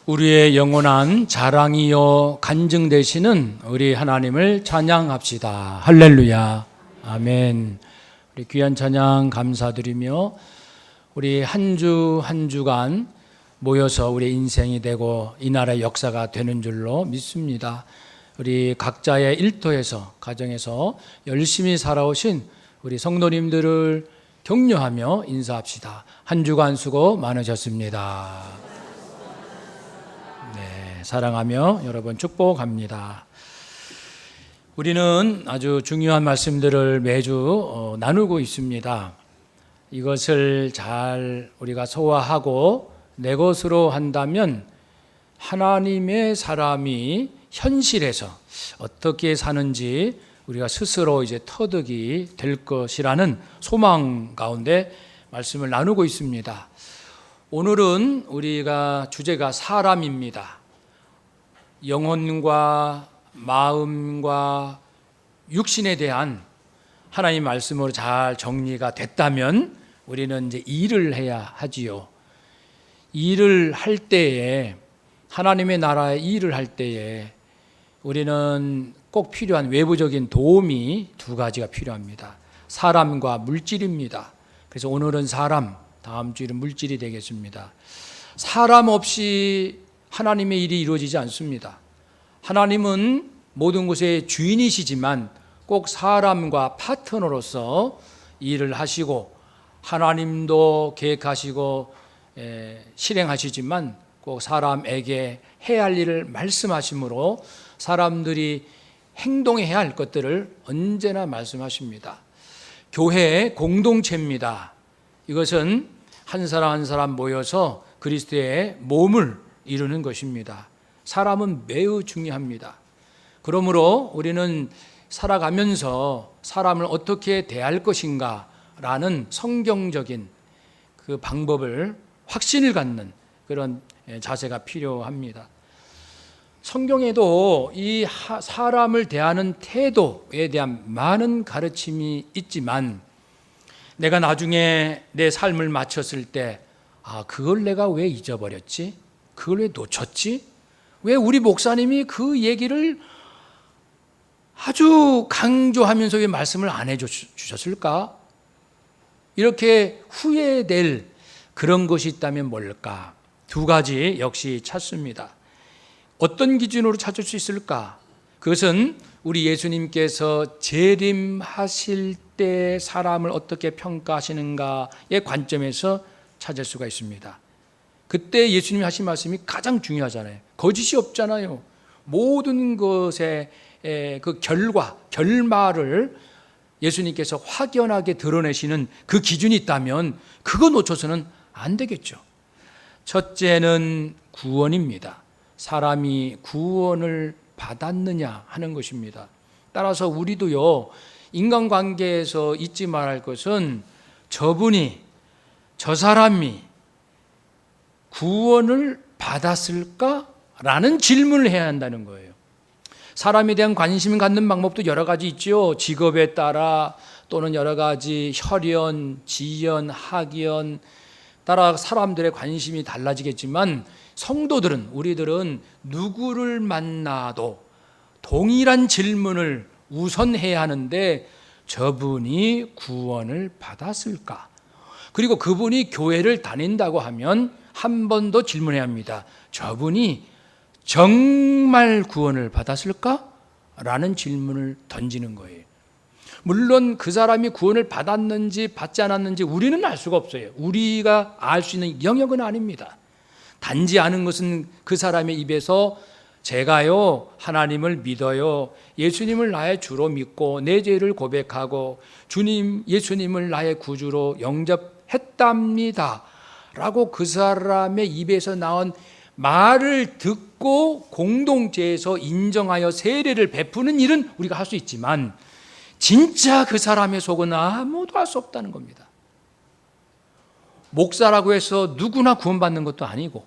우리의 영원한 자랑이요 간증 되시는 우리 하나님을 찬양합시다. 할렐루야. 아멘. 우리 귀한 찬양 감사드리며 우리 한 주 한 주간 모여서 우리 인생이 되고 이 나라의 역사가 되는 줄로 믿습니다. 우리 각자의 일터에서 가정에서 열심히 살아오신 우리 성도님들을 격려하며 인사합시다. 한 주간 수고 많으셨습니다. 네, 사랑하며 여러분 축복합니다. 우리는 아주 중요한 말씀들을 매주 나누고 있습니다. 이것을 잘 우리가 소화하고 내 것으로 한다면 하나님의 사람이 현실에서 어떻게 사는지 우리가 스스로 이제 터득이 될 것이라는 소망 가운데 말씀을 나누고 있습니다. 오늘은 우리가 주제가 사람입니다. 영혼과 마음과 육신에 대한 하나님 말씀으로 잘 정리가 됐다면 우리는 이제 일을 해야 하지요. 일을 할 때에 하나님의 나라의 일을 할 때에 우리는 꼭 필요한 외부적인 도움이 두 가지가 필요합니다. 사람과 물질입니다. 그래서 오늘은 사람, 다음 주일은 물질이 되겠습니다. 사람 없이 하나님의 일이 이루어지지 않습니다. 하나님은 모든 것의 주인이시지만 꼭 사람과 파트너로서 일을 하시고 하나님도 계획하시고 실행하시지만 꼭 사람에게 해야 할 일을 말씀하심으로 사람들이 행동해야 할 것들을 언제나 말씀하십니다. 교회의 공동체입니다. 이것은 한 사람 한 사람 모여서 그리스도의 몸을 이루는 것입니다. 사람은 매우 중요합니다. 그러므로 우리는 살아가면서 사람을 어떻게 대할 것인가 라는 성경적인 그 방법을 확신을 갖는 그런 자세가 필요합니다. 성경에도 이 사람을 대하는 태도에 대한 많은 가르침이 있지만 내가 나중에 내 삶을 마쳤을 때 그걸 내가 왜 잊어버렸지? 그걸 왜 놓쳤지? 왜 우리 목사님이 그 얘기를 아주 강조하면서 왜 말씀을 안 해주셨을까? 이렇게 후회될 그런 것이 있다면 뭘까? 두 가지 역시 찾습니다. 어떤 기준으로 찾을 수 있을까? 그것은 우리 예수님께서 재림하실 때 사람을 어떻게 평가하시는가의 관점에서 찾을 수가 있습니다. 그때 예수님이 하신 말씀이 가장 중요하잖아요. 거짓이 없잖아요. 모든 것의 그 결말을 예수님께서 확연하게 드러내시는 그 기준이 있다면 그거 놓쳐서는 안 되겠죠. 첫째는 구원입니다. 사람이 구원을 받았느냐 하는 것입니다. 따라서 우리도요, 인간관계에서 잊지 말할 것은 저 사람이 구원을 받았을까? 라는 질문을 해야 한다는 거예요. 사람에 대한 관심을 갖는 방법도 여러 가지 있죠. 직업에 따라 또는 여러 가지 혈연, 지연, 학연 따라 사람들의 관심이 달라지겠지만 성도들은, 우리들은 누구를 만나도 동일한 질문을 우선해야 하는데 저분이 구원을 받았을까? 그리고 그분이 교회를 다닌다고 하면 한 번 더 질문해야 합니다. 저분이 정말 구원을 받았을까? 라는 질문을 던지는 거예요. 물론 그 사람이 구원을 받았는지 받지 않았는지 우리는 알 수가 없어요. 우리가 알 수 있는 영역은 아닙니다. 단지 아는 것은 그 사람의 입에서 제가요 하나님을 믿어요, 예수님을 나의 주로 믿고 내 죄를 고백하고 예수님을 나의 구주로 영접했답니다 라고 그 사람의 입에서 나온 말을 듣고 공동체에서 인정하여 세례를 베푸는 일은 우리가 할 수 있지만 진짜 그 사람의 속은 아무도 알 수 없다는 겁니다. 목사라고 해서 누구나 구원받는 것도 아니고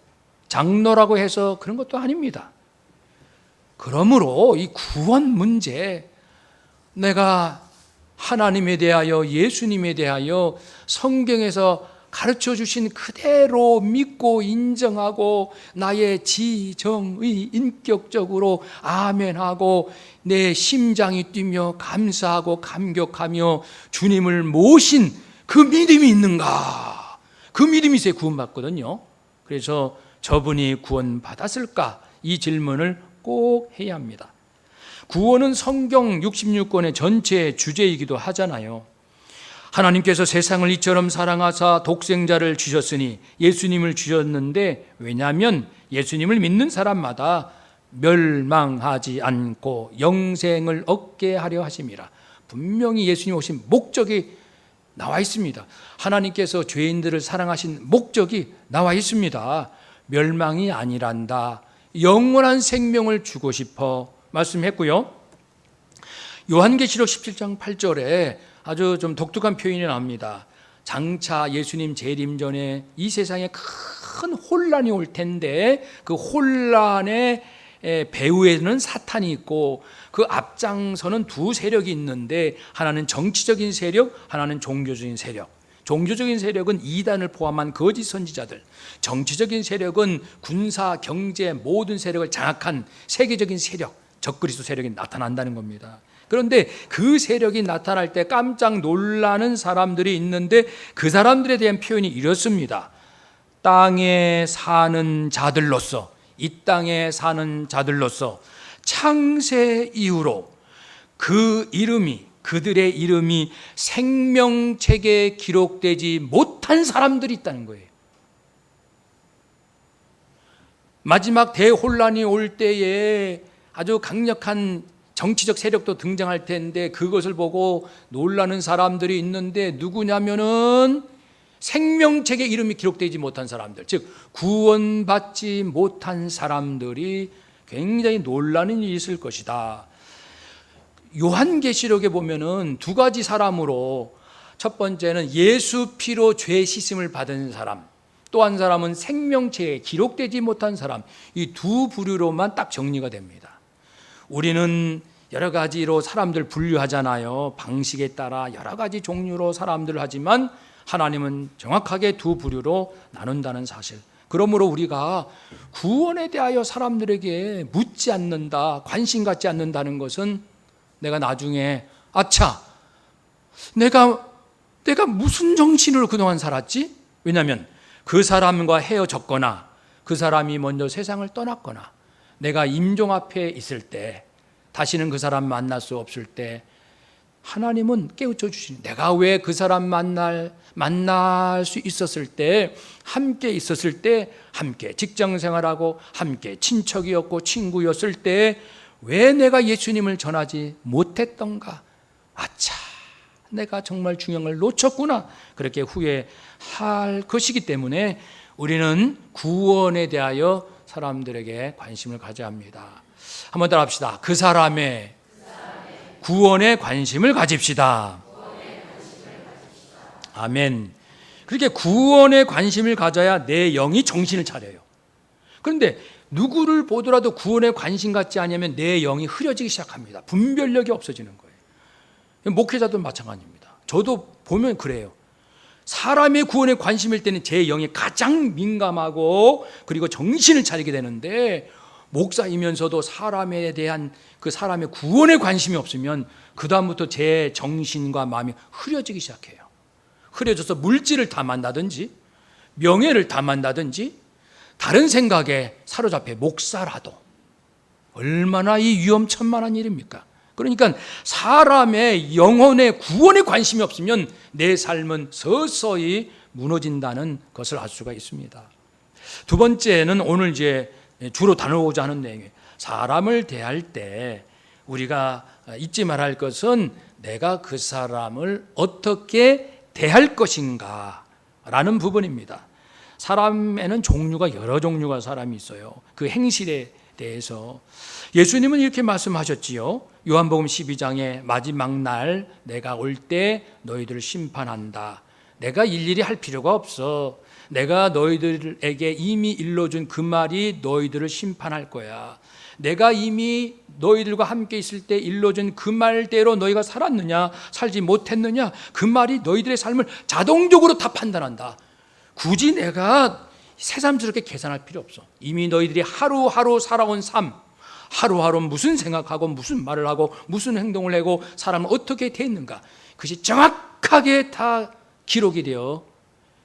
장로라고 해서 그런 것도 아닙니다. 그러므로 이 구원 문제, 내가 하나님에 대하여 예수님에 대하여 성경에서 가르쳐 주신 그대로 믿고 인정하고 나의 지정의 인격적으로 아멘하고 내 심장이 뛰며 감사하고 감격하며 주님을 모신 그 믿음이 있는가? 그 믿음이 있어야 구원받거든요. 그래서 저분이 구원받았을까? 이 질문을 꼭 해야 합니다. 구원은 성경 66권의 전체 주제이기도 하잖아요. 하나님께서 세상을 이처럼 사랑하사 독생자를 주셨으니 예수님을 주셨는데, 왜냐하면 예수님을 믿는 사람마다 멸망하지 않고 영생을 얻게 하려 하심이라. 분명히 예수님 오신 목적이 나와 있습니다. 하나님께서 죄인들을 사랑하신 목적이 나와 있습니다. 멸망이 아니란다. 영원한 생명을 주고 싶어 말씀했고요. 요한계시록 17장 8절에 아주 좀 독특한 표현이 나옵니다. 장차 예수님 재림 전에 이 세상에 큰 혼란이 올 텐데 그 혼란의 배후에는 사탄이 있고 그 앞장서는 두 세력이 있는데, 하나는 정치적인 세력, 하나는 종교적인 세력. 종교적인 세력은 이단을 포함한 거짓 선지자들, 정치적인 세력은 군사, 경제 모든 세력을 장악한 세계적인 세력, 적그리스도 세력이 나타난다는 겁니다. 그런데 그 세력이 나타날 때 깜짝 놀라는 사람들이 있는데, 그 사람들에 대한 표현이 이렇습니다. 땅에 사는 자들로서, 이 땅에 사는 자들로서 창세 이후로 그 이름이, 그들의 이름이 생명책에 기록되지 못한 사람들이 있다는 거예요. 마지막 대혼란이 올 때에 아주 강력한 정치적 세력도 등장할 텐데 그것을 보고 놀라는 사람들이 있는데, 누구냐면은 생명책에 이름이 기록되지 못한 사람들, 즉 구원받지 못한 사람들이 굉장히 놀라는 일이 있을 것이다. 요한계시록에 보면은 두 가지 사람으로, 첫 번째는 예수 피로 죄 씻음을 받은 사람, 또 한 사람은 생명책에 기록되지 못한 사람, 이 두 부류로만 딱 정리가 됩니다. 우리는 여러 가지로 사람들 분류하잖아요. 방식에 따라 여러 가지 종류로 사람들을 하지만 하나님은 정확하게 두 부류로 나눈다는 사실. 그러므로 우리가 구원에 대하여 사람들에게 묻지 않는다, 관심 갖지 않는다는 것은 내가 나중에 아차, 내가 무슨 정신으로 그동안 살았지? 왜냐하면 그 사람과 헤어졌거나 그 사람이 먼저 세상을 떠났거나 내가 임종 앞에 있을 때, 다시는 그 사람 만날 수 없을 때 하나님은 깨우쳐 주시니, 내가 왜 그 사람 만날 수 있었을 때, 함께 있었을 때, 함께 직장 생활하고 함께 친척이었고 친구였을 때 왜 내가 예수님을 전하지 못했던가? 아차, 내가 정말 중요한 걸 놓쳤구나. 그렇게 후회할 것이기 때문에 우리는 구원에 대하여 사람들에게 관심을 가져야 합니다. 한번 따라 합시다. 그 사람의 구원에 관심을 가집시다. 아멘. 그렇게 구원에 관심을 가져야 내 영이 정신을 차려요. 그런데 누구를 보더라도 구원에 관심 갖지 않으면 내 영이 흐려지기 시작합니다. 분별력이 없어지는 거예요. 목회자도 마찬가지입니다. 저도 보면 그래요. 사람의 구원에 관심일 때는 제 영이 가장 민감하고 그리고 정신을 차리게 되는데, 목사이면서도 사람에 대한 그 사람의 구원에 관심이 없으면 그 다음부터 제 정신과 마음이 흐려지기 시작해요. 흐려져서 물질을 탐한다든지 명예를 탐한다든지 다른 생각에 사로잡혀, 목사라도 얼마나 이 위험천만한 일입니까? 그러니까 사람의 영혼의 구원에 관심이 없으면 내 삶은 서서히 무너진다는 것을 알 수가 있습니다. 두 번째는 오늘 이제 주로 다루고자 하는 내용이에요. 사람을 대할 때 우리가 잊지 말할 것은 내가 그 사람을 어떻게 대할 것인가 라는 부분입니다. 사람에는 여러 종류가 사람이 있어요. 그 행실에 대해서 예수님은 이렇게 말씀하셨지요. 요한복음 12장에 마지막 날 내가 올 때 너희들을 심판한다. 내가 일일이 할 필요가 없어. 내가 너희들에게 이미 일러준 그 말이 너희들을 심판할 거야. 내가 이미 너희들과 함께 있을 때 일러준 그 말대로 너희가 살았느냐 살지 못했느냐, 그 말이 너희들의 삶을 자동적으로 다 판단한다. 굳이 내가 새삼스럽게 계산할 필요 없어. 이미 너희들이 하루하루 살아온 삶, 하루하루 무슨 생각하고 무슨 말을 하고 무슨 행동을 하고 사람은 어떻게 됐는가, 그것이 정확하게 다 기록이 되어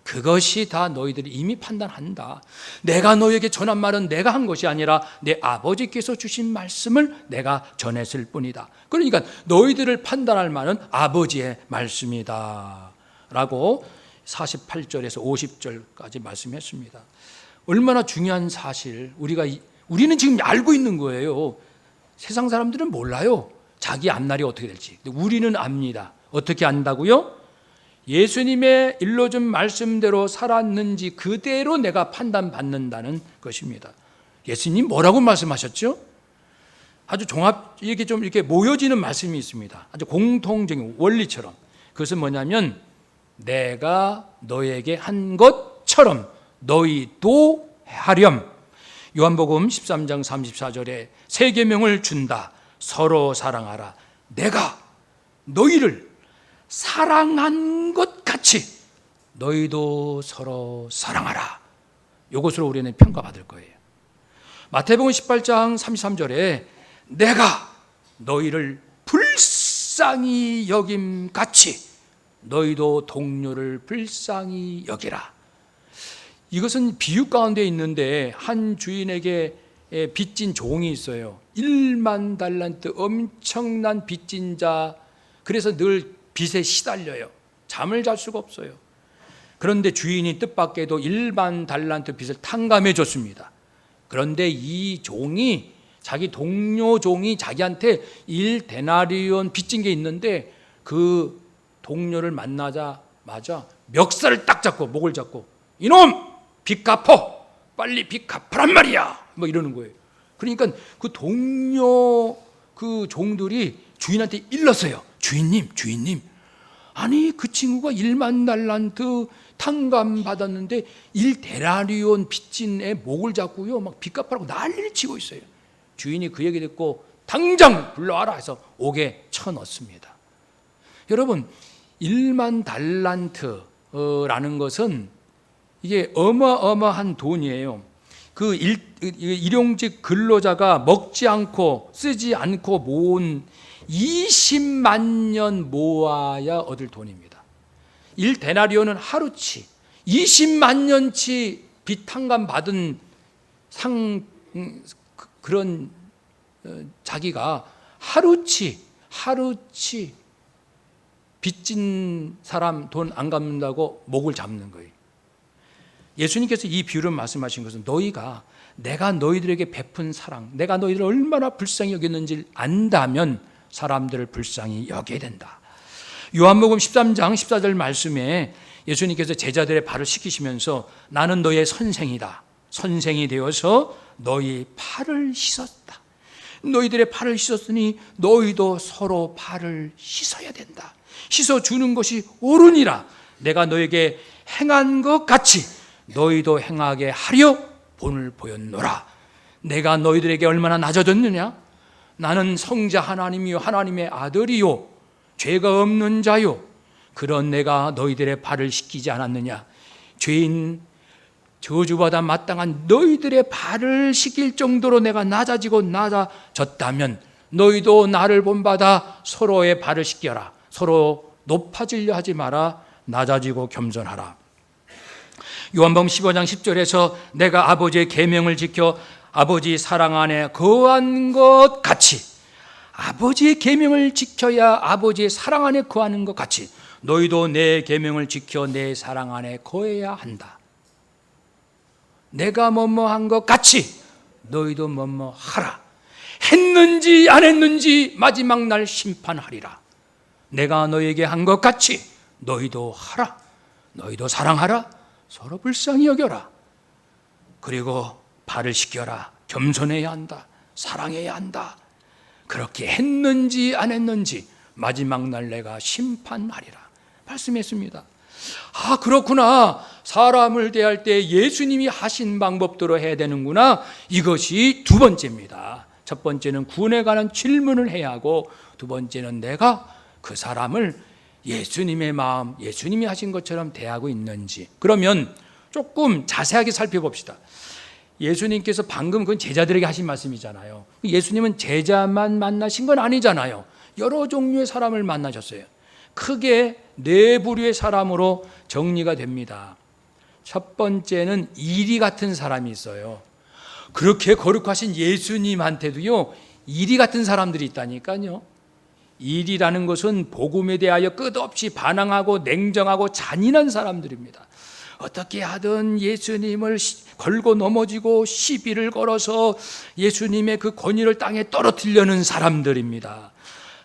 그것이 다 너희들이 이미 판단한다. 내가 너에게 전한 말은 내가 한 것이 아니라 내 아버지께서 주신 말씀을 내가 전했을 뿐이다. 그러니까 너희들을 판단할 말은 아버지의 말씀이다 라고 48절에서 50절까지 말씀했습니다. 얼마나 중요한 사실, 우리는 지금 알고 있는 거예요. 세상 사람들은 몰라요, 자기 앞날이 어떻게 될지. 근데 우리는 압니다. 어떻게 안다고요? 예수님의 일러준 말씀대로 살았는지 그대로 내가 판단받는다는 것입니다. 예수님 뭐라고 말씀하셨죠? 아주 이렇게 모여지는 말씀이 있습니다. 아주 공통적인 원리처럼. 그것은 뭐냐면, 내가 너에게 한 것처럼 너희도 하렴. 요한복음 13장 34절에 새 계명을 준다. 서로 사랑하라. 내가 너희를 사랑한 것 같이 너희도 서로 사랑하라. 이것으로 우리는 평가받을 거예요. 마태복음 18장 33절에 내가 너희를 불쌍히 여김같이 너희도 동료를 불쌍히 여기라. 이것은 비유 가운데 있는데, 한 주인에게 빚진 종이 있어요. 1만 달란트, 엄청난 빚진 자. 그래서 늘 빚에 시달려요. 잠을 잘 수가 없어요. 그런데 주인이 뜻밖에도 1만 달란트 빚을 탕감해 줬습니다. 그런데 이 종이, 자기 동료 종이 자기한테 1데나리온 빚진 게 있는데, 그 동료를 만나자마자 멱살을 딱 잡고, 목을 잡고, 이놈 빚 갚어, 빨리 빚 갚으란 말이야, 뭐 이러는 거예요. 그러니까 그 동료 그 종들이 주인한테 일렀어요. 주인님, 아니 그 친구가 1만 달란트 탕감 받았는데 1데나리온 빚진 애 목을 잡고요, 막 빚 갚으라고 난리를 치고 있어요. 주인이 그 얘기 듣고 당장 불러와라 해서 옥에 쳐넣습니다. 여러분, 1만 달란트라는 것은 이게 어마어마한 돈이에요. 그 일용직 근로자가 먹지 않고 쓰지 않고 모은 20만 년 모아야 얻을 돈입니다. 1데나리온은 하루치, 20만 년치 빚 탕감 받은 그런 자기가 하루치 빚진 사람 돈 안 갚는다고 목을 잡는 거예요. 예수님께서 이 비유를 말씀하신 것은, 너희가 내가 너희들에게 베푼 사랑, 내가 너희들을 얼마나 불쌍히 여겼는지 안다면 사람들을 불쌍히 여겨야 된다. 요한복음 13장 14절 말씀에 예수님께서 제자들의 발을 씻기시면서 나는 너의 선생이다, 선생이 되어서 너희 발을 씻었다. 너희들의 발을 씻었으니 너희도 서로 발을 씻어야 된다. 씻어주는 것이 옳으니라. 내가 너에게 행한 것 같이 너희도 행하게 하려 본을 보였노라. 내가 너희들에게 얼마나 낮아졌느냐? 나는 성자 하나님이요 하나님의 아들이요 죄가 없는 자요. 그런 내가 너희들의 발을 씻기지 않았느냐? 죄인 저주받아 마땅한 너희들의 발을 씻길 정도로 내가 낮아졌다면 너희도 나를 본받아 서로의 발을 씻겨라. 서로 높아지려 하지 마라. 낮아지고 겸손하라. 요한복음 15장 10절에서 내가 아버지의 계명을 지켜 아버지 사랑 안에 거한 것 같이, 아버지의 계명을 지켜야 아버지의 사랑 안에 거하는 것 같이 너희도 내 계명을 지켜 내 사랑 안에 거해야 한다. 내가 뭐뭐한 것 같이 너희도 뭐뭐하라. 했는지 안 했는지 마지막 날 심판하리라. 내가 너에게 한 것 같이 너희도 하라. 너희도 사랑하라. 서로 불쌍히 여겨라. 그리고 발을 씻겨라. 겸손해야 한다. 사랑해야 한다. 그렇게 했는지 안 했는지 마지막 날 내가 심판하리라 말씀했습니다. 아, 그렇구나. 사람을 대할 때 예수님이 하신 방법대로 해야 되는구나. 이것이 두 번째입니다. 첫 번째는 구원에 관한 질문을 해야 하고, 두 번째는 내가 그 사람을 예수님의 마음, 예수님이 하신 것처럼 대하고 있는지. 그러면 조금 자세하게 살펴봅시다. 예수님께서 방금 그건 제자들에게 하신 말씀이잖아요. 예수님은 제자만 만나신 건 아니잖아요. 여러 종류의 사람을 만나셨어요. 크게 네 부류의 사람으로 정리가 됩니다. 첫 번째는 이리 같은 사람이 있어요. 그렇게 거룩하신 예수님한테도요, 이리 같은 사람들이 있다니까요. 일이라는 것은 복음에 대하여 끝없이 반항하고 냉정하고 잔인한 사람들입니다. 어떻게 하든 예수님을 걸고 넘어지고 시비를 걸어서 예수님의 그 권위를 땅에 떨어뜨리려는 사람들입니다.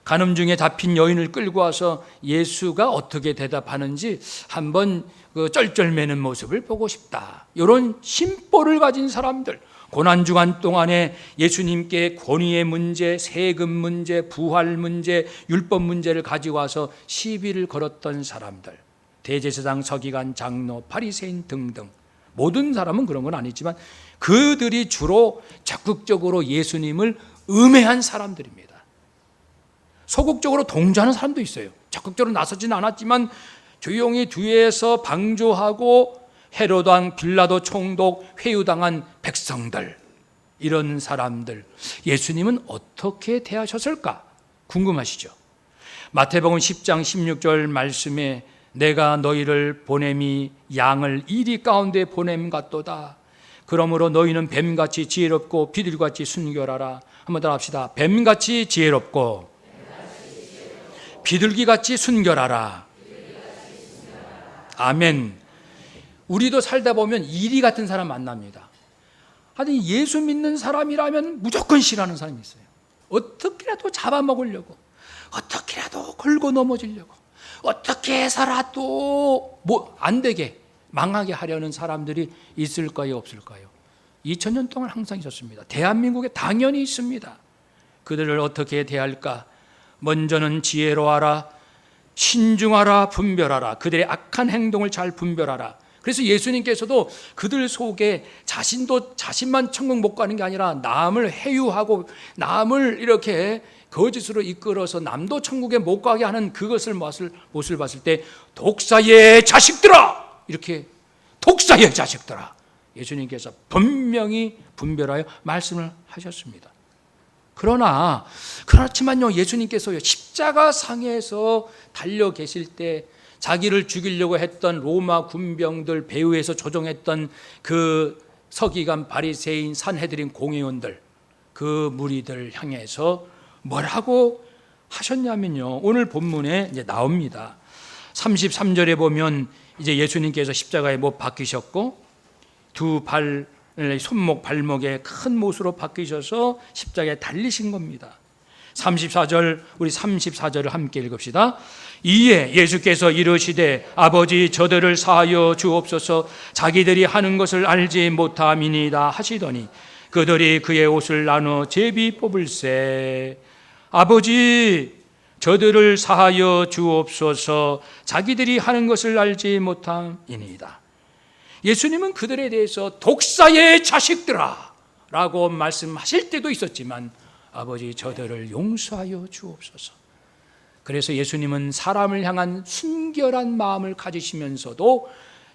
간음 중에 잡힌 여인을 끌고 와서 예수가 어떻게 대답하는지 한번 그 쩔쩔매는 모습을 보고 싶다. 이런 심보를 가진 사람들, 고난주간 동안에 예수님께 권위의 문제, 세금 문제, 부활 문제, 율법 문제를 가지고 와서 시비를 걸었던 사람들, 대제사장, 서기관, 장로, 바리새인 등등. 모든 사람은 그런 건 아니지만 그들이 주로 적극적으로 예수님을 음해한 사람들입니다. 소극적으로 동조하는 사람도 있어요. 적극적으로 나서지는 않았지만 조용히 뒤에서 방조하고 헤롯 왕, 빌라도 총독, 회유당한 백성들, 이런 사람들, 예수님은 어떻게 대하셨을까 궁금하시죠? 마태복음 10장 16절 말씀에 내가 너희를 보냄이 양을 이리 가운데 보냄 같도다. 그러므로 너희는 뱀같이 지혜롭고 비둘기같이 순결하라. 한번 더 합시다. 뱀같이 지혜롭고 비둘기같이 순결하라. 아멘. 우리도 살다 보면 이리 같은 사람 만납니다. 아니, 예수 믿는 사람이라면 무조건 싫어하는 사람이 있어요. 어떻게라도 잡아먹으려고, 어떻게라도 걸고 넘어지려고, 어떻게 해서라도 안 되게 망하게 하려는 사람들이 있을까요, 없을까요? 2000년 동안 항상 있었습니다. 대한민국에 당연히 있습니다. 그들을 어떻게 대할까? 먼저는 지혜로워하라, 신중하라, 분별하라. 그들의 악한 행동을 잘 분별하라. 그래서 예수님께서도 그들 속에 자신만 천국 못 가는 게 아니라 남을 해유하고 남을 이렇게 거짓으로 이끌어서 남도 천국에 못 가게 하는 그것을 못을 봤을 때 독사의 자식들아! 이렇게 독사의 자식들아! 예수님께서 분명히 분별하여 말씀을 하셨습니다. 그렇지만요, 예수님께서요, 십자가 상에서 달려 계실 때 자기를 죽이려고 했던 로마 군병들, 배후에서 조종했던 그 서기관, 바리새인, 산헤드린 공회원들, 그 무리들 향해서 뭐라고 하셨냐면요, 오늘 본문에 이제 나옵니다. 33절에 보면 이제 예수님께서 십자가에 못 박히셨고 두 손목 발목에 큰 못으로 박히셔서 십자가에 달리신 겁니다. 34절, 우리 34절을 함께 읽읍시다. 이에 예수께서 이르시되 아버지 저들을 사하여 주옵소서, 자기들이 하는 것을 알지 못함이니이다 하시더니 그들이 그의 옷을 나누어 제비 뽑을세. 아버지 저들을 사하여 주옵소서, 자기들이 하는 것을 알지 못함이니이다. 예수님은 그들에 대해서 독사의 자식들아 라고 말씀하실 때도 있었지만 아버지 저들을 용서하여 주옵소서. 그래서 예수님은 사람을 향한 순결한 마음을 가지시면서도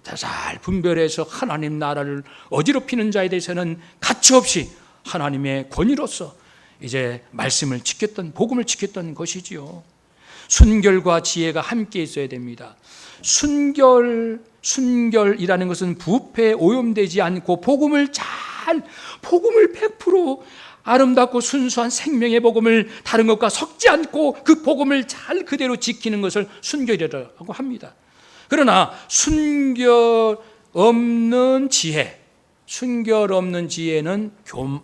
잘 분별해서 하나님 나라를 어지럽히는 자에 대해서는 가치없이 하나님의 권위로서 이제 말씀을 지켰던, 복음을 지켰던 것이지요. 순결과 지혜가 함께 있어야 됩니다. 순결이라는 것은 부패에 오염되지 않고 복음을 100% 아름답고 순수한 생명의 복음을 다른 것과 섞지 않고 그 복음을 잘 그대로 지키는 것을 순결이라고 합니다. 그러나 순결 없는 지혜는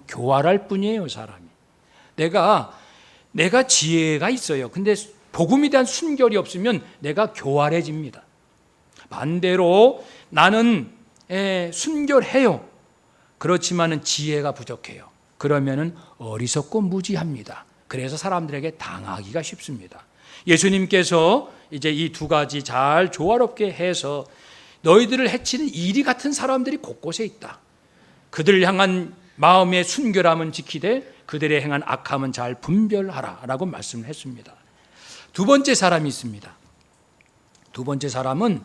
교활할 뿐이에요. 사람이 내가 지혜가 있어요. 근데 복음에 대한 순결이 없으면 내가 교활해집니다. 반대로 나는 순결해요. 그렇지만은 지혜가 부족해요. 그러면은 어리석고 무지합니다. 그래서 사람들에게 당하기가 쉽습니다. 예수님께서 이제 이 두 가지 잘 조화롭게 해서 너희들을 해치는 이리 같은 사람들이 곳곳에 있다. 그들을 향한 마음의 순결함은 지키되 그들의 행한 악함은 잘 분별하라라고 말씀을 했습니다. 두 번째 사람이 있습니다. 두 번째 사람은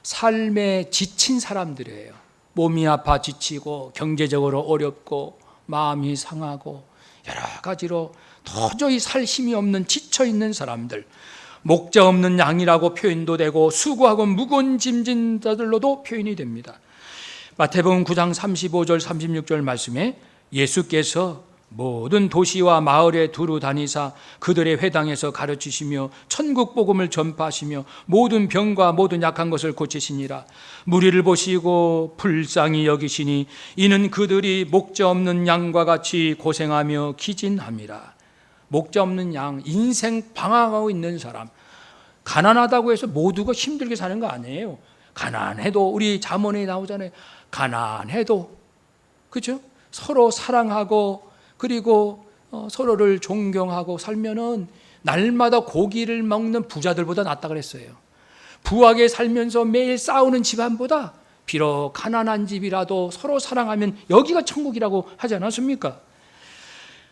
삶에 지친 사람들이에요. 몸이 아파 지치고 경제적으로 어렵고 마음이 상하고 여러 가지로 도저히 살 힘이 없는 지쳐있는 사람들, 목자 없는 양이라고 표현도 되고 수고하고 무거운 짐진 자들로도 표현이 됩니다. 마태복음 9장 35절 36절 말씀에 예수께서 모든 도시와 마을에 두루 다니사 그들의 회당에서 가르치시며 천국 복음을 전파하시며 모든 병과 모든 약한 것을 고치시니라. 무리를 보시고 불쌍히 여기시니 이는 그들이 목자 없는 양과 같이 고생하며 기진함이라. 목자 없는 양, 인생 방황하고 있는 사람, 가난하다고 해서 모두가 힘들게 사는 거 아니에요. 가난해도, 우리 잠언에 나오잖아요. 가난해도, 그렇죠? 서로 사랑하고 그리고 서로를 존경하고 살면은 날마다 고기를 먹는 부자들보다 낫다 그랬어요. 부하게 살면서 매일 싸우는 집안보다 비록 가난한 집이라도 서로 사랑하면 여기가 천국이라고 하지 않았습니까?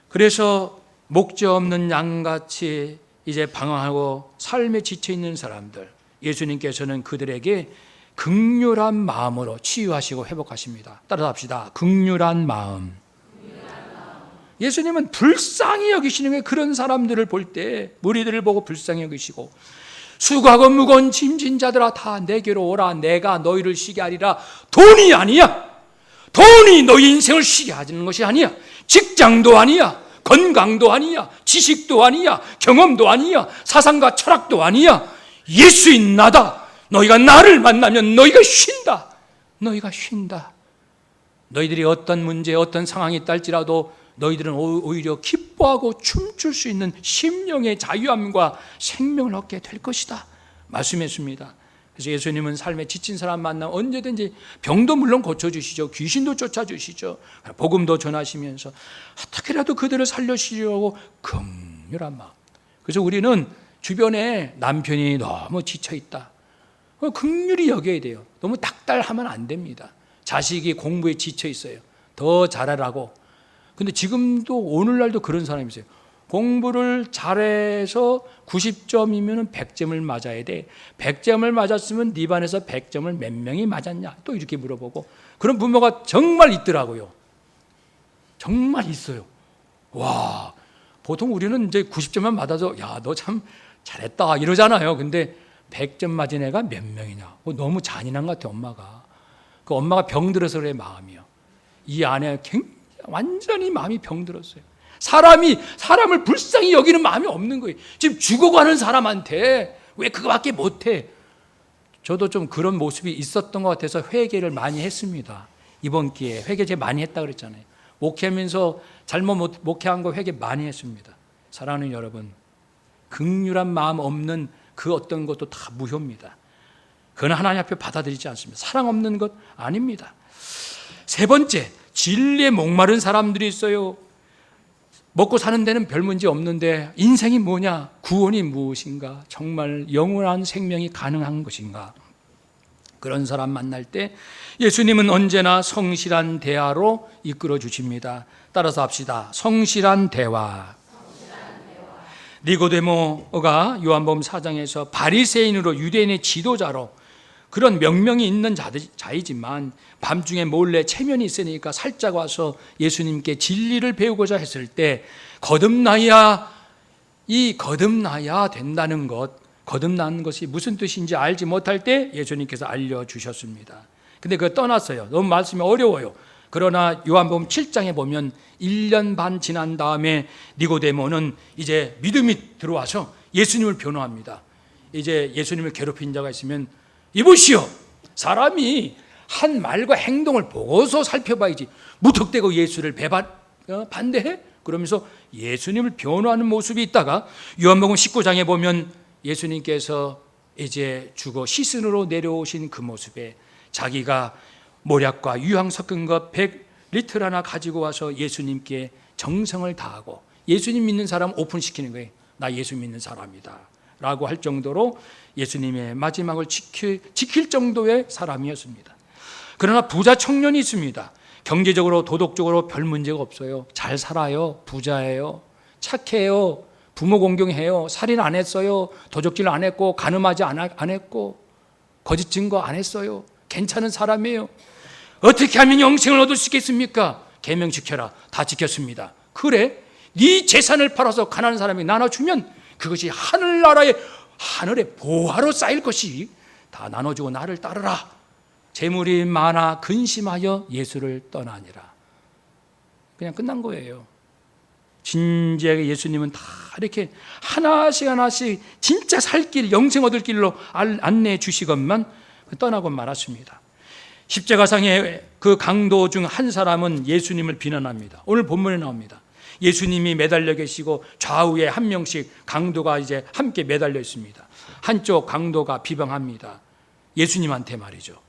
그래서 목자 없는 양같이 이제 방황하고 삶에 지쳐 있는 사람들, 예수님께서는 그들에게 긍휼한 마음으로 치유하시고 회복하십니다. 따라서 합시다. 긍휼한 마음. 예수님은 불쌍히 여기시는 게 그런 사람들을 볼 때 무리들을 보고 불쌍히 여기시고 수고하고 무거운 짐진 자들아 다 내게로 오라 내가 너희를 쉬게 하리라. 돈이 아니야. 돈이 너희 인생을 쉬게 하는 것이 아니야. 직장도 아니야. 건강도 아니야. 지식도 아니야. 경험도 아니야. 사상과 철학도 아니야. 예수인 나다. 너희가 나를 만나면 너희가 쉰다. 너희가 쉰다. 너희들이 어떤 문제, 어떤 상황이 있다 할지라도 너희들은 오히려 기뻐하고 춤출 수 있는 심령의 자유함과 생명을 얻게 될 것이다 말씀했습니다. 그래서 예수님은 삶에 지친 사람 만나면 언제든지 병도 물론 고쳐주시죠. 귀신도 쫓아주시죠. 복음도 전하시면서 어떻게라도 그들을 살려주시려고 긍휼한 마음. 그래서 우리는 주변에 남편이 너무 지쳐있다, 긍휼히 여겨야 돼요. 너무 닥달하면 안 됩니다. 자식이 공부에 지쳐있어요. 더 잘하라고. 근데 지금도 오늘날도 그런 사람이 있어요. 공부를 잘해서 90점이면 100점을 맞아야 돼. 100점을 맞았으면 네 반에서 100점을 몇 명이 맞았냐? 또 이렇게 물어보고. 그런 부모가 정말 있더라고요. 정말 있어요. 와, 보통 우리는 이제 90점만 맞아서 야, 너 참 잘했다 이러잖아요. 근데 100점 맞은 애가 몇 명이냐? 너무 잔인한 것 같아, 엄마가. 그 엄마가 병들어서 그래, 마음이요. 이 안에 완전히 마음이 병들었어요. 사람을 불쌍히 여기는 마음이 없는 거예요. 지금 죽어가는 사람한테 왜 그거밖에 못해? 저도 좀 그런 모습이 있었던 것 같아서 회개를 많이 했습니다. 이번 기회에 회개 제가 많이 했다 그랬잖아요. 목회하면서 잘못 목회한 거 회개 많이 했습니다. 사랑하는 여러분, 긍휼한 마음 없는 그 어떤 것도 다 무효입니다. 그건 하나님 앞에 받아들이지 않습니다. 사랑 없는 것 아닙니다. 세 번째, 진리에 목마른 사람들이 있어요. 먹고 사는 데는 별 문제 없는데 인생이 뭐냐? 구원이 무엇인가? 정말 영원한 생명이 가능한 것인가? 그런 사람 만날 때 예수님은 언제나 성실한 대화로 이끌어 주십니다. 따라서 합시다. 성실한 대화. 니고데모가 요한복음 4장에서 바리새인으로 유대인의 지도자로 그런 명명이 있는 자이지만 밤중에 몰래 체면이 있으니까 살짝 와서 예수님께 진리를 배우고자 했을 때 거듭나야 된다는 것, 거듭나는 것이 무슨 뜻인지 알지 못할 때 예수님께서 알려주셨습니다. 근데 그거 떠났어요. 너무 말씀이 어려워요. 그러나 요한복음 7장에 보면 1년 반 지난 다음에 니고데모는 이제 믿음이 들어와서 예수님을 변호합니다. 이제 예수님을 괴롭힌 자가 있으면 이보시오, 사람이 한 말과 행동을 보고서 살펴봐야지 무턱대고 예수를 반대해? 그러면서 예수님을 변호하는 모습이 있다가 요한복음 19장에 보면 예수님께서 이제 죽어 시신으로 내려오신 그 모습에 자기가 모략과 유황 섞은 것 100리터 하나 가지고 와서 예수님께 정성을 다하고 예수님 믿는 사람 오픈시키는 거예요. 나 예수 믿는 사람이다 라고 할 정도로 예수님의 마지막을 지킬 정도의 사람이었습니다. 그러나 부자 청년이 있습니다. 경제적으로 도덕적으로 별 문제가 없어요. 잘 살아요. 부자예요. 착해요. 부모 공경해요. 살인 안 했어요. 도적질 안 했고 간음하지 안 했고 거짓 증거 안 했어요. 괜찮은 사람이에요. 어떻게 하면 영생을 얻을 수 있겠습니까? 계명 지켜라. 다 지켰습니다. 그래? 네 재산을 팔아서 가난한 사람에게 나눠주면 그것이 하늘의 보화로 쌓일 것이 다 나눠주고 나를 따르라. 재물이 많아 근심하여 예수를 떠나니라. 그냥 끝난 거예요. 진지하게 예수님은 다 이렇게 하나씩 진짜 살 길, 영생 얻을 길로 안내해 주시건만 떠나고 말았습니다. 십자가상의 그 강도 중 한 사람은 예수님을 비난합니다. 오늘 본문에 나옵니다. 예수님이 매달려 계시고 좌우에 한 명씩 강도가 이제 함께 매달려 있습니다. 한쪽 강도가 비방합니다. 예수님한테 말이죠.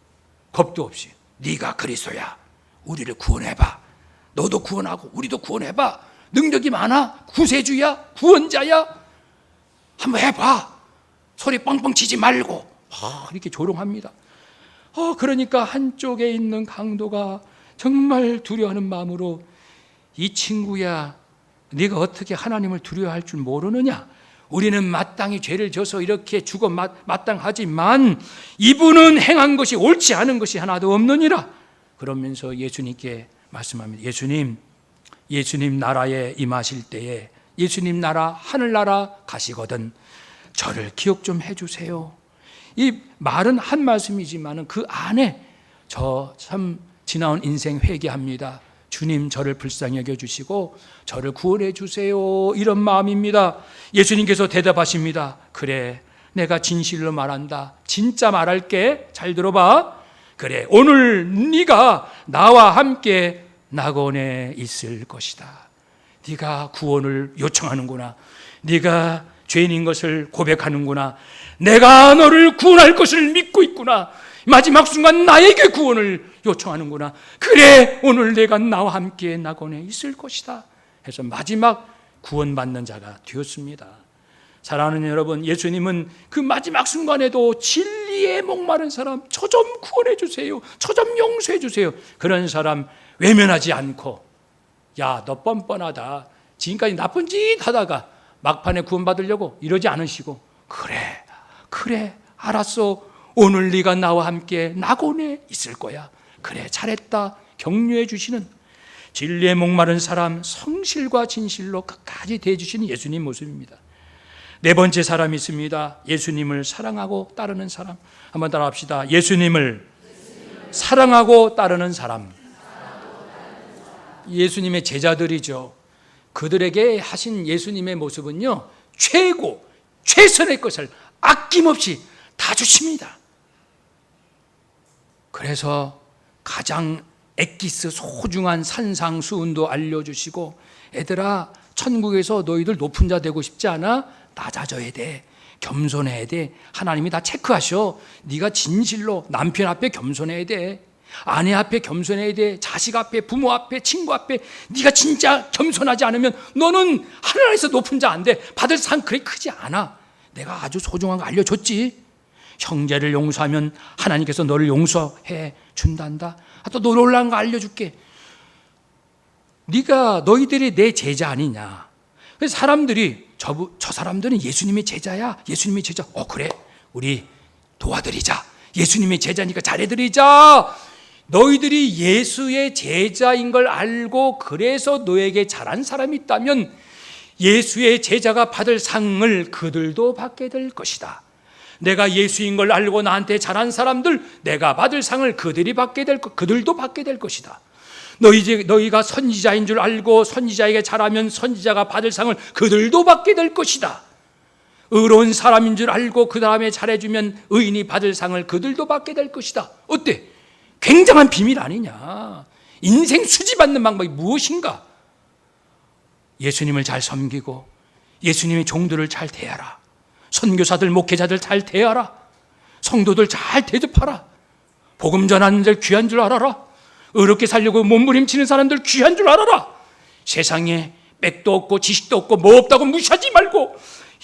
겁도 없이 네가 그리스도야. 우리를 구원해봐. 너도 구원하고 우리도 구원해봐. 능력이 많아. 구세주야. 구원자야. 한번 해봐. 소리 뻥뻥 치지 말고. 이렇게 조롱합니다. 그러니까 한쪽에 있는 강도가 정말 두려워하는 마음으로 이 친구야, 네가 어떻게 하나님을 두려워할 줄 모르느냐? 우리는 마땅히 죄를 져서 이렇게 죽어 마땅하지만 이분은 행한 것이 옳지 않은 것이 하나도 없느니라. 그러면서 예수님께 말씀합니다. 예수님 나라에 임하실 때에 예수님 나라 하늘나라 가시거든 저를 기억 좀 해주세요. 이 말은 한 말씀이지만 그 안에 저 참 지나온 인생 회개합니다. 주님 저를 불쌍히 여겨주시고 저를 구원해 주세요. 이런 마음입니다. 예수님께서 대답하십니다. 그래, 내가 진실로 말한다. 진짜 말할게. 잘 들어봐. 그래, 오늘 네가 나와 함께 낙원에 있을 것이다. 네가 구원을 요청하는구나. 네가 죄인인 것을 고백하는구나. 내가 너를 구원할 것을 믿고 있구나. 마지막 순간 나에게 구원을 요청하는구나. 그래, 오늘 내가 나와 함께 낙원에 있을 것이다 해서 마지막 구원받는 자가 되었습니다. 사랑하는 여러분, 예수님은 그 마지막 순간에도 진리에 목마른 사람 저 좀 구원해 주세요. 저 좀 용서해 주세요. 그런 사람 외면하지 않고, 야, 너 뻔뻔하다. 지금까지 나쁜 짓 하다가 막판에 구원받으려고 이러지 않으시고, 그래, 알았어. 오늘 네가 나와 함께 낙원에 있을 거야. 그래, 잘했다. 격려해 주시는 진리에 목마른 사람, 성실과 진실로 끝까지 대해주시는 예수님 모습입니다. 네 번째 사람이 있습니다. 예수님을 사랑하고 따르는 사람. 한번 따라합시다. 예수님을 사랑하고 따르는 사람. 예수님의 제자들이죠. 그들에게 하신 예수님의 모습은요, 최선의 것을 아낌없이 다 주십니다. 그래서 가장 엑기스 소중한 산상수훈도 알려주시고, 애들아, 천국에서 너희들 높은 자 되고 싶지 않아? 낮아져야 돼. 겸손해야 돼. 하나님이 다 체크하셔. 네가 진실로 남편 앞에 겸손해야 돼. 아내 앞에 겸손해야 돼. 자식 앞에, 부모 앞에, 친구 앞에 네가 진짜 겸손하지 않으면 너는 하늘에서 높은 자 안 돼. 받을 상 그리 크지 않아. 내가 아주 소중한 거 알려줬지. 형제를 용서하면 하나님께서 너를 용서해 준단다. 또 놀라운 거 알려줄게. 너희들이 내 제자 아니냐. 그래서 사람들이 저 사람들은 예수님의 제자야. 예수님의 제자. 그래, 우리 도와드리자. 예수님의 제자니까 잘해드리자. 너희들이 예수의 제자인 걸 알고 그래서 너에게 잘한 사람이 있다면 예수의 제자가 받을 상을 그들도 받게 될 것이다. 내가 예수인 걸 알고 나한테 잘한 사람들, 내가 받을 상을 그들도 받게 될 것이다. 너희가 선지자인 줄 알고 선지자에게 잘하면 선지자가 받을 상을 그들도 받게 될 것이다. 의로운 사람인 줄 알고 그 다음에 잘해주면 의인이 받을 상을 그들도 받게 될 것이다. 어때? 굉장한 비밀 아니냐? 인생 수지받는 방법이 무엇인가? 예수님을 잘 섬기고 예수님의 종들을 잘 대하라. 선교사들, 목회자들 잘 대하라. 성도들 잘 대접하라. 복음 전하는 들 귀한 줄 알아라. 의롭게 살려고 몸부림치는 사람들 귀한 줄 알아라. 세상에 빽도 없고 지식도 없고 뭐 없다고 무시하지 말고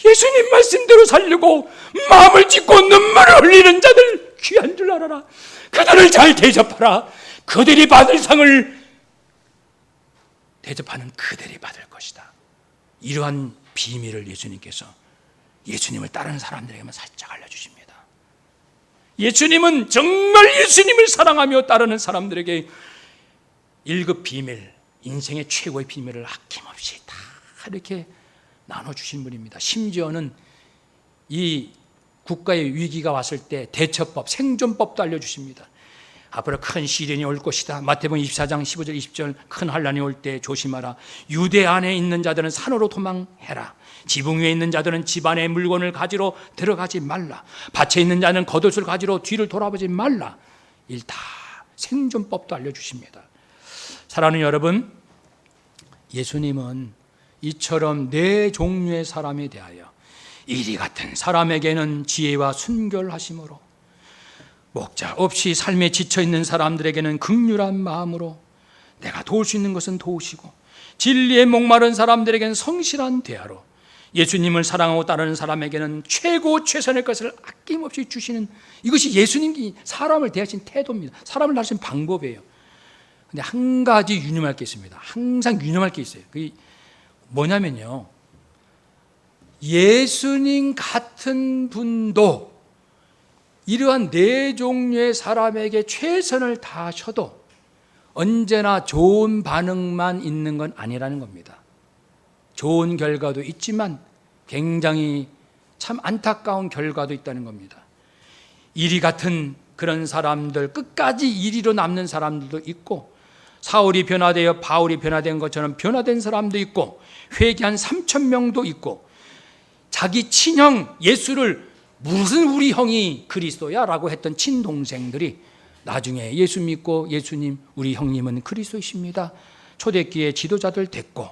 예수님 말씀대로 살려고 마음을 찢고 눈물을 흘리는 자들 귀한 줄 알아라. 그들을 잘 대접하라. 그들이 받을 상을 대접하는 그들이 받을 것이다. 이러한 비밀을 예수님께서 예수님을 따르는 사람들에게만 살짝 알려주십니다. 예수님은 정말 예수님을 사랑하며 따르는 사람들에게 1급 비밀, 인생의 최고의 비밀을 아낌없이 다 이렇게 나눠주신 분입니다. 심지어는 이 국가의 위기가 왔을 때 대처법, 생존법도 알려주십니다. 앞으로 큰 시련이 올 것이다. 마태복음 24장 15절 20절 큰 환란이 올 때 조심하라. 유대 안에 있는 자들은 산으로 도망해라. 지붕 위에 있는 자들은 집 안에 물건을 가지러 들어가지 말라. 밭에 있는 자는 겉옷을 가지러 뒤를 돌아보지 말라. 다 생존법도 알려주십니다. 사랑하는 여러분, 예수님은 이처럼 네 종류의 사람에 대하여 이리 같은 사람에게는 지혜와 순결하심으로, 목자 없이 삶에 지쳐있는 사람들에게는 긍휼한 마음으로 내가 도울 수 있는 것은 도우시고, 진리에 목마른 사람들에게는 성실한 대화로, 예수님을 사랑하고 따르는 사람에게는 최고 최선의 것을 아낌없이 주시는, 이것이 예수님이 사람을 대하신 태도입니다. 사람을 대하신 방법이에요. 근데 한 가지 유념할 게 있습니다. 항상 유념할 게 있어요. 그게 뭐냐면요, 예수님 같은 분도 이러한 네 종류의 사람에게 최선을 다하셔도 언제나 좋은 반응만 있는 건 아니라는 겁니다. 좋은 결과도 있지만 굉장히 참 안타까운 결과도 있다는 겁니다. 이리 같은 그런 사람들, 끝까지 이리로 남는 사람들도 있고, 사울이 변화되어 바울이 변화된 것처럼 변화된 사람도 있고, 회개한 3,000명도 있고, 자기 친형 예수를 무슨 우리 형이 그리스도야? 라고 했던 친동생들이 나중에 예수 믿고 예수님, 우리 형님은 그리스도이십니다. 초대교회 지도자들 됐고,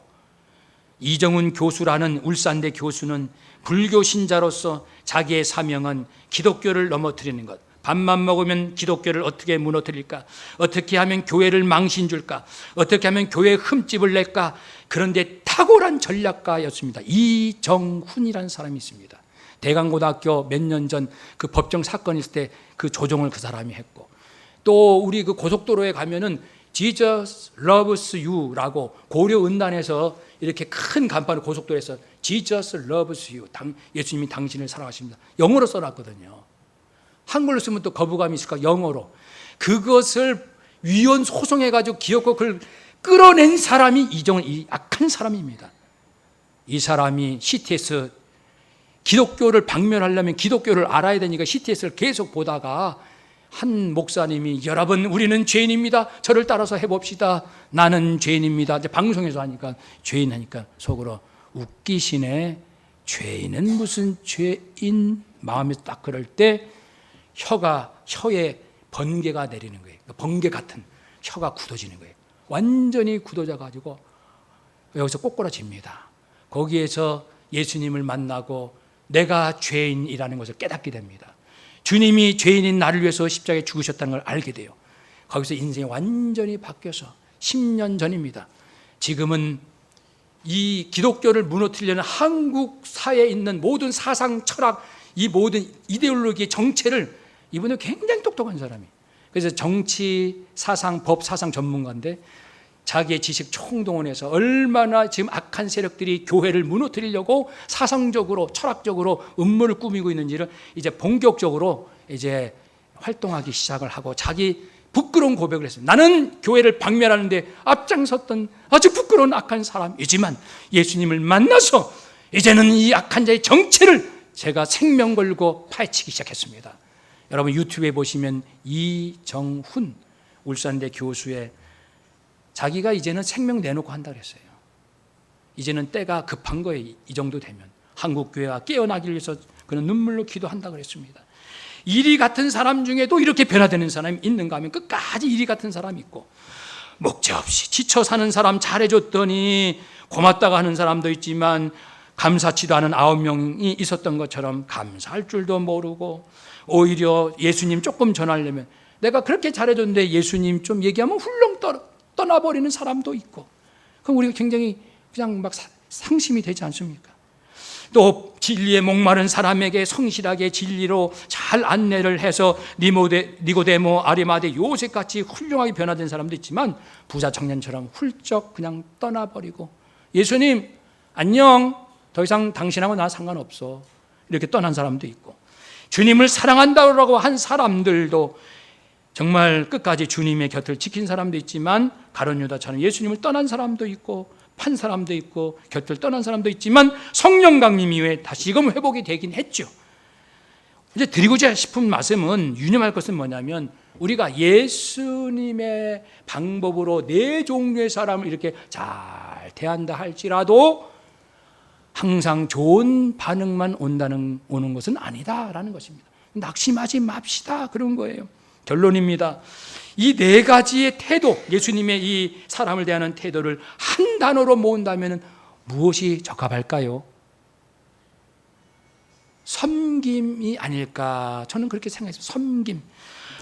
이정훈 교수라는 울산대 교수는 불교 신자로서 자기의 사명은 기독교를 넘어뜨리는 것, 밥만 먹으면 기독교를 어떻게 무너뜨릴까? 어떻게 하면 교회를 망신 줄까? 어떻게 하면 교회에 흠집을 낼까? 그런데 탁월한 전략가였습니다. 이정훈이라는 사람이 있습니다. 대강고등학교 몇 년 전 그 법정 사건이 있을 때 그 조종을 그 사람이 했고, 또 우리 그 고속도로에 가면은 Jesus loves you라고 고려 은단에서 이렇게 큰 간판을 고속도로에서 Jesus loves you, 예수님이 당신을 사랑하십니다. 영어로 써놨거든요. 한글로 쓰면 또 거부감이 있을까? 영어로. 그것을 위헌 소송해가지고 기업고 그걸 끌어낸 사람이 이정은, 이 악한 사람입니다. 이 사람이 CTS, 기독교를 박멸하려면 기독교를 알아야 되니까 CTS를 계속 보다가 한 목사님이, 여러분 우리는 죄인입니다. 저를 따라서 해봅시다. 나는 죄인입니다. 이제 방송에서 하니까 죄인 하니까 속으로 웃기시네. 죄인은 무슨 죄인? 마음에 딱 그럴 때 혀에 번개가 내리는 거예요. 번개 같은 혀가 굳어지는 거예요. 완전히 굳어져 가지고 여기서 꼬꾸라집니다. 거기에서 예수님을 만나고 내가 죄인이라는 것을 깨닫게 됩니다. 주님이 죄인인 나를 위해서 십자가에 죽으셨다는 걸 알게 돼요. 거기서 인생이 완전히 바뀌어서 10년 전입니다. 지금은 이 기독교를 무너뜨리려는 한국 사회에 있는 모든 사상, 철학, 이 모든 이데올로기의 정체를, 이분은 굉장히 똑똑한 사람이에요. 그래서 정치, 사상, 법, 사상 전문가인데 자기의 지식 총동원해서 얼마나 지금 악한 세력들이 교회를 무너뜨리려고 사상적으로, 철학적으로 음모를 꾸미고 있는지를 이제 본격적으로 이제 활동하기 시작을 하고, 자기 부끄러운 고백을 했어요. 나는 교회를 박멸하는데 앞장섰던 아주 부끄러운 악한 사람이지만 예수님을 만나서 이제는 이 악한 자의 정체를 제가 생명 걸고 파헤치기 시작했습니다. 여러분 유튜브에 보시면 이정훈 울산대 교수의, 자기가 이제는 생명 내놓고 한다고 했어요. 이제는 때가 급한 거예요. 이 정도 되면 한국교회가 깨어나기 위해서 그는 눈물로 기도한다고 했습니다. 이리 같은 사람 중에도 이렇게 변화되는 사람이 있는가 하면 끝까지 이리 같은 사람이 있고, 목재 없이 지쳐 사는 사람 잘해줬더니 고맙다고 하는 사람도 있지만 감사치도 않은 9명이 있었던 것처럼 감사할 줄도 모르고, 오히려 예수님 조금 전하려면 내가 그렇게 잘해줬는데 예수님 좀 얘기하면 훌렁 떠나버리는 사람도 있고, 그럼 우리가 굉장히 그냥 막 상심이 되지 않습니까? 또 진리에 목마른 사람에게 성실하게 진리로 잘 안내를 해서 니고데모, 아리마대, 요셉같이 훌륭하게 변화된 사람도 있지만 부자 청년처럼 훌쩍 그냥 떠나버리고, 예수님 안녕, 더 이상 당신하고 나 상관없어, 이렇게 떠난 사람도 있고, 주님을 사랑한다고 한 사람들도 정말 끝까지 주님의 곁을 지킨 사람도 있지만 가룟 유다처럼 예수님을 떠난 사람도 있고 판 사람도 있고 곁을 떠난 사람도 있지만 성령 강림 이후에 다시금 회복이 되긴 했죠. 이제 드리고자 싶은 말씀은, 유념할 것은 뭐냐면, 우리가 예수님의 방법으로 네 종류의 사람을 이렇게 잘 대한다 할지라도 항상 좋은 반응만 오는 것은 아니다라는 것입니다. 낙심하지 맙시다, 그런 거예요. 결론입니다. 이 네 가지의 태도, 예수님의 이 사람을 대하는 태도를 한 단어로 모은다면 무엇이 적합할까요? 섬김이 아닐까, 저는 그렇게 생각했어요. 섬김.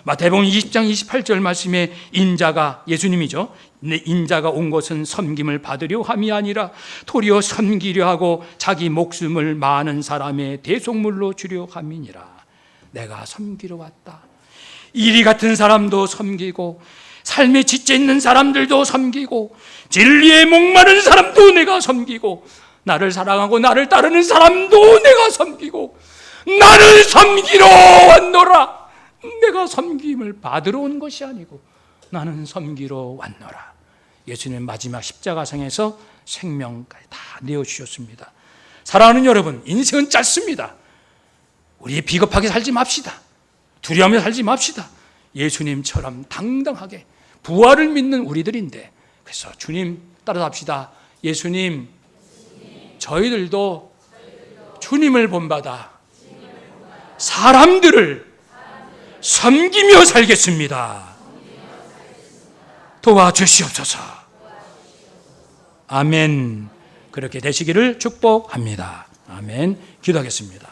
마태복음 20장 28절 말씀에 인자가, 예수님이죠, 인자가 온 것은 섬김을 받으려 함이 아니라 도리어 섬기려 하고 자기 목숨을 많은 사람의 대속물로 주려 함이니라. 내가 섬기러 왔다. 이리 같은 사람도 섬기고 삶에 지쳐 있는 사람들도 섬기고 진리에 목마른 사람도 내가 섬기고 나를 사랑하고 나를 따르는 사람도 내가 섬기고 나를 섬기러 왔노라. 내가 섬김을 받으러 온 것이 아니고 나는 섬기러 왔노라. 예수님은 마지막 십자가상에서 생명까지 다 내어주셨습니다. 사랑하는 여러분, 인생은 짧습니다. 우리 비겁하게 살지 맙시다. 두려워하며 살지 맙시다. 예수님처럼 당당하게 부활을 믿는 우리들인데, 그래서 주님 따라갑시다. 예수님, 저희들도 주님을 본받아 사람들을 섬기며 살겠습니다. 도와주시옵소서. 아멘. 그렇게 되시기를 축복합니다. 아멘. 기도하겠습니다.